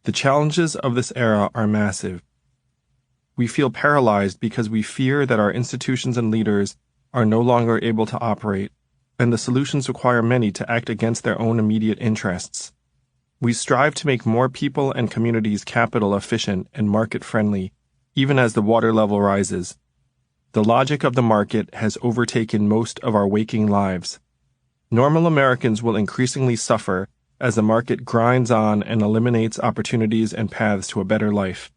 The challenges of this era are massive. We feel paralyzed because we fear that our institutions and leaders are no longer able to operate, and the solutions require many to act against their own immediate interests. We strive to make more people and communities capital efficient and market friendly, even as the water level rises. The logic of the market has overtaken most of our waking lives. Normal Americans will increasingly suffer as the market grinds on and eliminates opportunities and paths to a better life.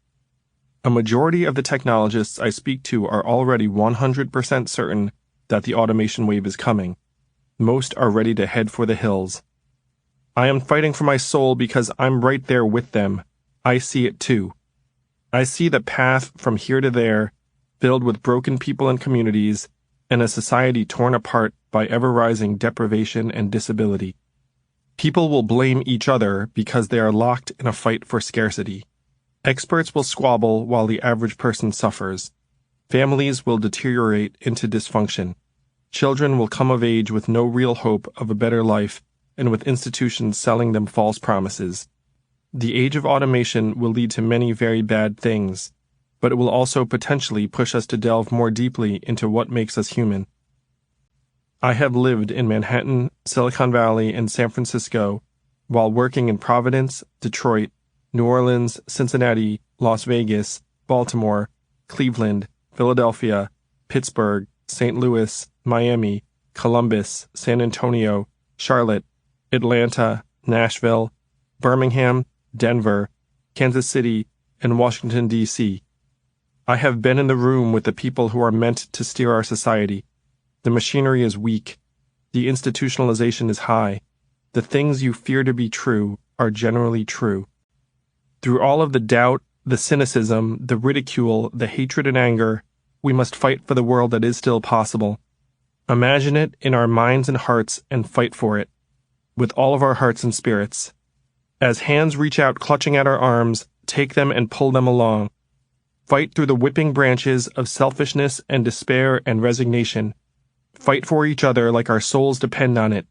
A majority of the technologists I speak to are already 100% certain that the automation wave is coming. Most are ready to head for the hills. I am fighting for my soul because I'm right there with them. I see it too. I see the path from here to there, filled with broken people and communities, and a society torn apart by ever-rising deprivation and disability. People will blame each other because they are locked in a fight for scarcity. Experts will squabble while the average person suffers. Families will deteriorate into dysfunction. Children will come of age with no real hope of a better life and with institutions selling them false promises. The age of automation will lead to many very bad things, but it will also potentially push us to delve more deeply into what makes us human. I have lived in Manhattan, Silicon Valley, and San Francisco while working in Providence, Detroit, New Orleans, Cincinnati, Las Vegas, Baltimore, Cleveland, Philadelphia, Pittsburgh, St. Louis, Miami, Columbus, San Antonio, Charlotte, Atlanta, Nashville, Birmingham, Denver, Kansas City, and Washington, D.C. I have been in the room with the people who are meant to steer our society. The machinery is weak. The institutionalization is high. The things you fear to be true are generally true. Through all of the doubt, the cynicism, the ridicule, the hatred and anger, we must fight for the world that is still possible. Imagine it in our minds and hearts and fight for it, with all of our hearts and spirits. As hands reach out clutching at our arms, take them and pull them along. Fight through the whipping branches of selfishness and despair and resignation. Fight for each other like our souls depend on it.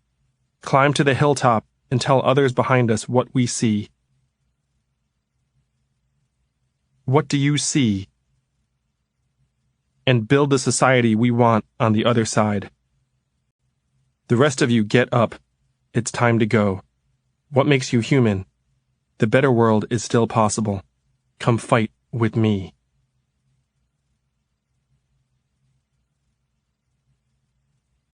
Climb to the hilltop and tell others behind us what we see. What do you see? And build the society we want on the other side. The rest of you get up. It's time to go. What makes you human? The better world is still possible. Come fight with me.